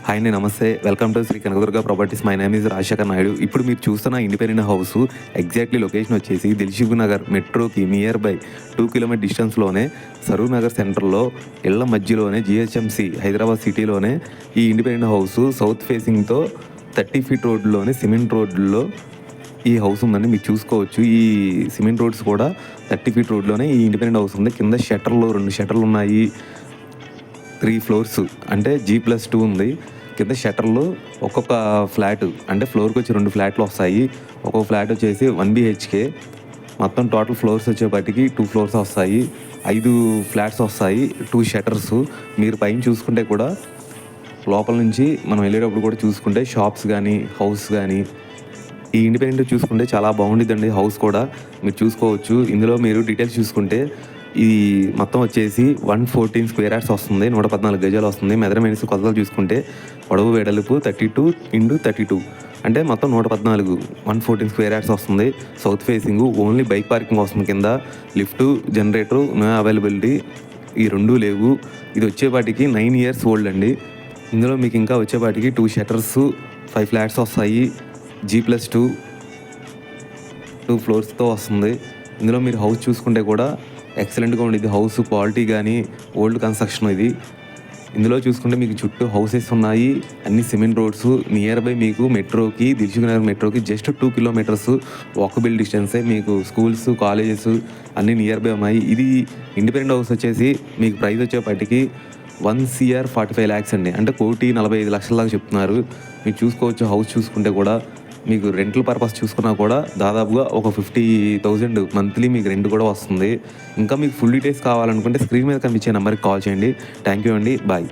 Hi అండి, నమస్తే. Welcome to Shri Kanakadurga properties. My name is Rajasekhar Naidu. ఇప్పుడు మీరు చూస్తున్న ఇండిపెండెంట్ హౌస్ ఎగ్జాక్ట్లీ లొకేషన్ వచ్చేసి దిల్సుఖ్ నగర్ మెట్రోకి నియర్ బై 2 కిలోమీటర్ డిస్టెన్స్లోనే సరూర్ నగర్ సెంటర్లో ఇళ్ల మధ్యలోనే జిహెచ్ఎంసి హైదరాబాద్ సిటీలోనే ఈ ఇండిపెండెంట్ హౌస్ సౌత్ ఫేసింగ్తో 30 ఫీట్ రోడ్లోనే సిమెంట్ రోడ్లో ఈ హౌస్ ఉందండి. మీరు చూసుకోవచ్చు. ఈ సిమెంట్ రోడ్స్ కూడా 30 ఫీట్ రోడ్లోనే ఈ ఇండిపెండెంట్ హౌస్ ఉంది. కింద షట్టర్లు 2 షట్టర్లు ఉన్నాయి. 3 ఫ్లోర్స్ అంటే G+2 ఉంది. కింద షట్టర్లు ఒక్కొక్క ఫ్లాట్ అంటే ఫ్లోర్కి వచ్చి 2 ఫ్లాట్లు వస్తాయి. ఒక్కొక్క ఫ్లాట్ వచ్చేసి 1 BHK. మొత్తం టోటల్ ఫ్లోర్స్ వచ్చేపటికి 2 ఫ్లోర్స్ వస్తాయి. 5 ఫ్లాట్స్ వస్తాయి. 2 షట్టర్స్. మీరు పైన చూసుకుంటే కూడా లోపల నుంచి మనం వెళ్ళేటప్పుడు కూడా చూసుకుంటే షాప్స్ కానీ హౌస్ కానీ ఈ ఇండిపెండెంట్ చూసుకుంటే చాలా బాగుండిద్దండి. హౌస్ కూడా మీరు చూసుకోవచ్చు. ఇందులో మీరు డీటెయిల్స్ చూసుకుంటే ఈ మొత్తం వచ్చేసి 114 స్క్వేర్ యార్డ్స్ వస్తుంది. 114 గజాలు వస్తుంది. మెజర్మెంట్స్ కొలతలు చూసుకుంటే పొడవు వెడల్పు 32x32 అంటే మొత్తం 114 స్క్వేర్ యార్డ్స్ వస్తుంది. South facing only bike parking వస్తుంది. కింద లిఫ్ట్ జనరేటర్ అవైలబిలిటీ ఈ 2 లేవు. ఇది వచ్చేపాటికి 9 years ఓల్డ్ అండి. ఇందులో మీకు ఇంకా వచ్చేపాటికి 2 షట్టర్స్ 5 ఫ్లాట్స్ వస్తాయి. G+2 2 ఫ్లోర్స్తో వస్తుంది. ఇందులో మీరు హౌస్ చూసుకుంటే కూడా ఎక్సలెంట్గా ఉండేది. హౌస్ క్వాలిటీ కానీ ఓల్డ్ కన్స్ట్రక్షన్ ఇది. ఇందులో చూసుకుంటే మీకు చుట్టూ హౌసెస్ ఉన్నాయి. అన్ని సిమెంట్ రోడ్స్. నియర్ బై మీకు మెట్రోకి దిల్సుఖ్ నగర్ మెట్రోకి జస్ట్ 2 కిలోమీటర్స్ వాకబుల్ డిస్టెన్సే. మీకు స్కూల్స్ కాలేజెస్ అన్నీ నియర్ బై ఉన్నాయి. ఇది ఇండిపెండెంట్ హౌస్ వచ్చేసి మీకు ప్రైస్ వచ్చేపటికి 1,45 lakhs అండి. అంటే 1,45 లక్షల దాకా చెప్తున్నారు. మీరు చూసుకోవచ్చు. హౌస్ చూసుకుంటే కూడా మీకు రెంటల్ పర్పస్ చూసుకున్నా కూడా దాదాపుగా ఒక 50,000 మంత్లీ మీకు రెంట్ కూడా వస్తుంది. ఇంకా మీకు ఫుల్ డీటెయిల్స్ కావాలనుకుంటే స్క్రీన్ మీద కనిపించే నెంబర్కి కాల్ చేయండి. థ్యాంక్ యూ అండి. బాయ్.